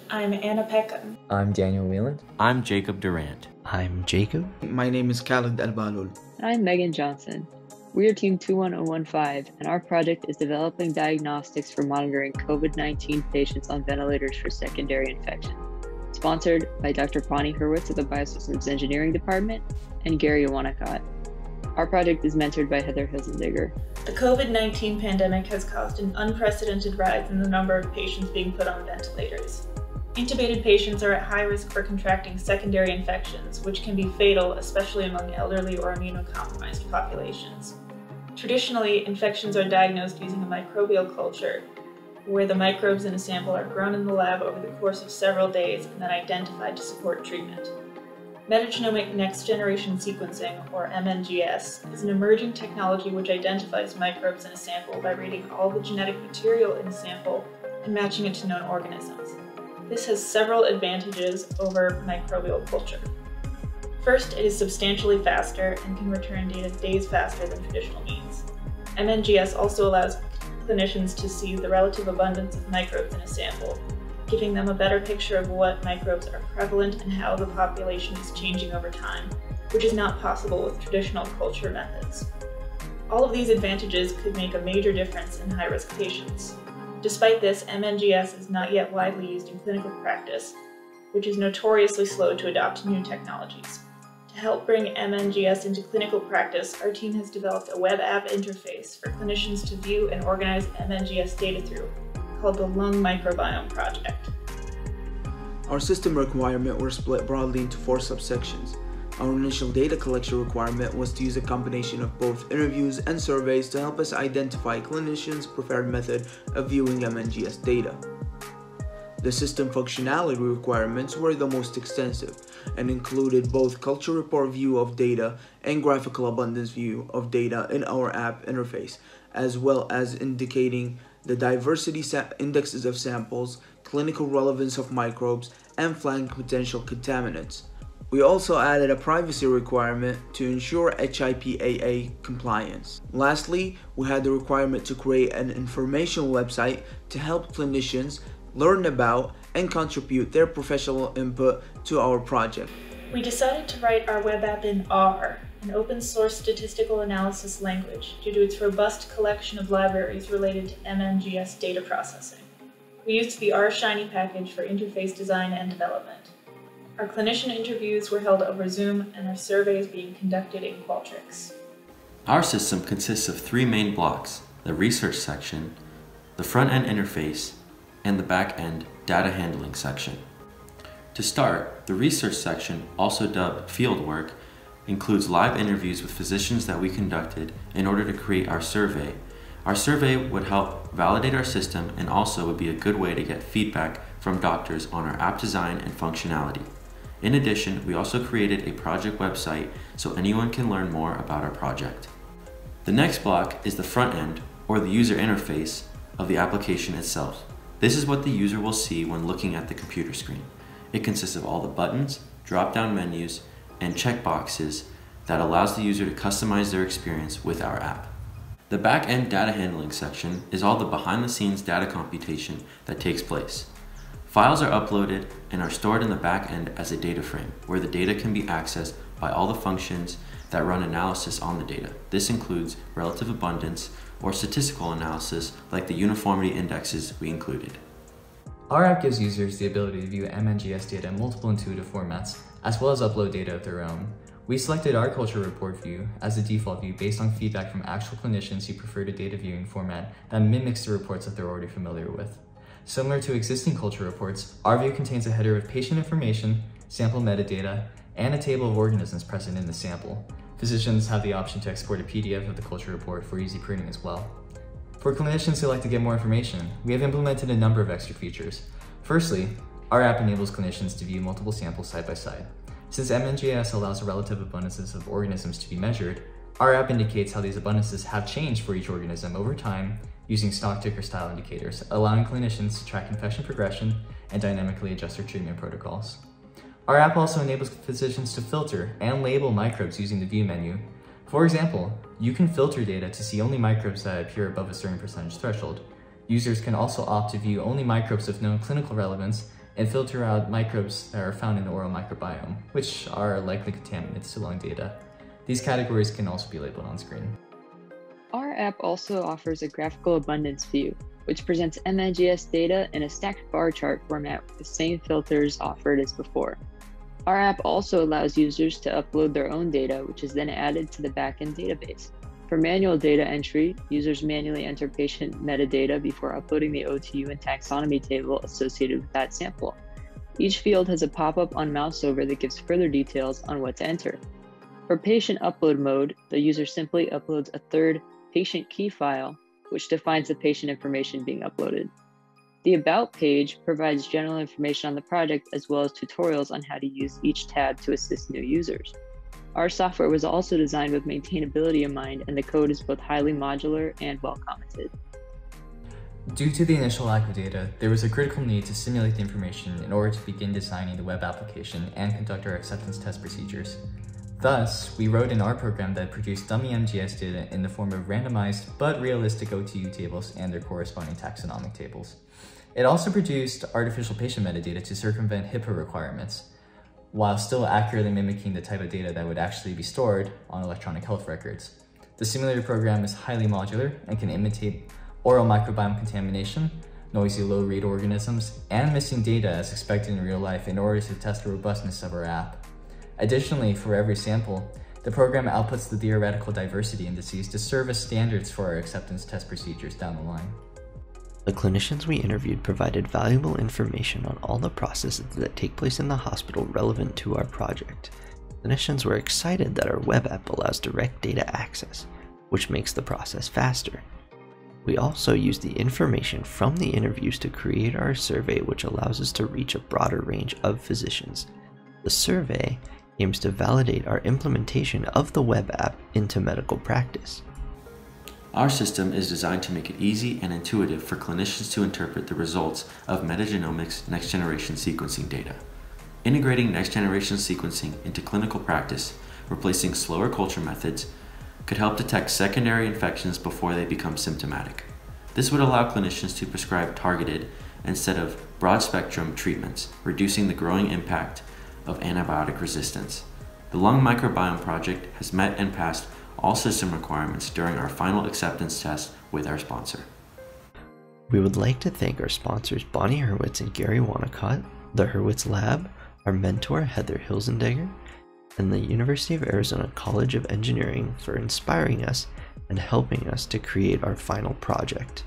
I'm Anna Peckham. I'm Daniel Whelan. I'm Jacob Durant. I'm Jacob. My name is Khalid Al-Balul. I'm Megan Johnson. We are Team 21015, and our project is developing diagnostics for monitoring COVID-19 patients on ventilators for secondary infection. Sponsored by Dr. Bonnie Hurwitz of the Biosystems Engineering Department and Gary Wanacott. Our project is mentored by Heather Hilsendigger. The COVID-19 pandemic has caused an unprecedented rise in the number of patients being put on ventilators. Intubated patients are at high risk for contracting secondary infections, which can be fatal, especially among elderly or immunocompromised populations. Traditionally, infections are diagnosed using a microbial culture, where the microbes in a sample are grown in the lab over the course of several days and then identified to support treatment. Metagenomic next-generation sequencing, or MNGS, is an emerging technology which identifies microbes in a sample by reading all the genetic material in the sample and matching it to known organisms. This has several advantages over microbial culture. First, it is substantially faster and can return data days faster than traditional means. MNGS also allows clinicians to see the relative abundance of microbes in a sample, giving them a better picture of what microbes are prevalent and how the population is changing over time, which is not possible with traditional culture methods. All of these advantages could make a major difference in high-risk patients. Despite this, MNGS is not yet widely used in clinical practice, which is notoriously slow to adopt new technologies. To help bring MNGS into clinical practice, our team has developed a web app interface for clinicians to view and organize MNGS data through, called the Lung Microbiome Project. Our system requirement were split broadly into 4 subsections. Our initial data collection requirement was to use a combination of both interviews and surveys to help us identify clinicians' preferred method of viewing MNGS data. The system functionality requirements were the most extensive and included both culture report view of data and graphical abundance view of data in our app interface, as well as indicating the diversity indexes of samples, clinical relevance of microbes, and flagging potential contaminants. We also added a privacy requirement to ensure HIPAA compliance. Lastly, we had the requirement to create an informational website to help clinicians learn about and contribute their professional input to our project. We decided to write our web app in R, an open-source statistical analysis language, due to its robust collection of libraries related to MNGS data processing. We used the R-Shiny package for interface design and development. Our clinician interviews were held over Zoom, and our surveys being conducted in Qualtrics. Our system consists of 3 main blocks: the research section, the front-end interface, and the back-end data handling section. To start, the research section, also dubbed fieldwork, includes live interviews with physicians that we conducted in order to create our survey. Our survey would help validate our system and also would be a good way to get feedback from doctors on our app design and functionality. In addition, we also created a project website so anyone can learn more about our project. The next block is the front end, or the user interface, of the application itself. This is what the user will see when looking at the computer screen. It consists of all the buttons, drop-down menus, and checkboxes that allows the user to customize their experience with our app. The back-end data handling section is all the behind-the-scenes data computation that takes place. Files are uploaded and are stored in the back end as a data frame, where the data can be accessed by all the functions that run analysis on the data. This includes relative abundance or statistical analysis like the uniformity indexes we included. Our app gives users the ability to view MNGS data in multiple intuitive formats, as well as upload data of their own. We selected our culture report view as the default view based on feedback from actual clinicians who preferred a data viewing format that mimics the reports that they're already familiar with. Similar to existing culture reports, our view contains a header with patient information, sample metadata, and a table of organisms present in the sample. Physicians have the option to export a PDF of the culture report for easy printing as well. For clinicians who like to get more information, we have implemented a number of extra features. Firstly, our app enables clinicians to view multiple samples side by side. Since MNGS allows relative abundances of organisms to be measured, our app indicates how these abundances have changed for each organism over time using stock ticker style indicators, allowing clinicians to track infection progression and dynamically adjust their treatment protocols. Our app also enables physicians to filter and label microbes using the view menu. For example, you can filter data to see only microbes that appear above a certain percentage threshold. Users can also opt to view only microbes of known clinical relevance and filter out microbes that are found in the oral microbiome, which are likely contaminants to lung data. These categories can also be labeled on screen. Our app also offers a graphical abundance view, which presents MNGS data in a stacked bar chart format with the same filters offered as before. Our app also allows users to upload their own data, which is then added to the backend database. For manual data entry, users manually enter patient metadata before uploading the OTU and taxonomy table associated with that sample. Each field has a pop-up on mouseover that gives further details on what to enter. For patient upload mode, the user simply uploads a third patient key file, which defines the patient information being uploaded. The About page provides general information on the project as well as tutorials on how to use each tab to assist new users. Our software was also designed with maintainability in mind, and the code is both highly modular and well commented. Due to the initial lack of data, there was a critical need to simulate the information in order to begin designing the web application and conduct our acceptance test procedures. Thus, we wrote in our program that produced dummy MGS data in the form of randomized but realistic OTU tables and their corresponding taxonomic tables. It also produced artificial patient metadata to circumvent HIPAA requirements, while still accurately mimicking the type of data that would actually be stored on electronic health records. The simulator program is highly modular and can imitate oral microbiome contamination, noisy low-read organisms, and missing data as expected in real life in order to test the robustness of our app. Additionally, for every sample, the program outputs the theoretical diversity indices to serve as standards for our acceptance test procedures down the line. The clinicians we interviewed provided valuable information on all the processes that take place in the hospital relevant to our project. Clinicians were excited that our web app allows direct data access, which makes the process faster. We also used the information from the interviews to create our survey, which allows us to reach a broader range of physicians. The survey aims to validate our implementation of the web app into medical practice. Our system is designed to make it easy and intuitive for clinicians to interpret the results of metagenomics next-generation sequencing data. Integrating next-generation sequencing into clinical practice, replacing slower culture methods, could help detect secondary infections before they become symptomatic. This would allow clinicians to prescribe targeted instead of broad-spectrum treatments, reducing the growing impact of antibiotic resistance. The lung microbiome project has met and passed all system requirements during our final acceptance test with our sponsor. We would like to thank our sponsors Bonnie Hurwitz and Gary Wanacott, the Hurwitz Lab, our mentor Heather Hilzendegger, and the University of Arizona College of Engineering for inspiring us and helping us to create our final project.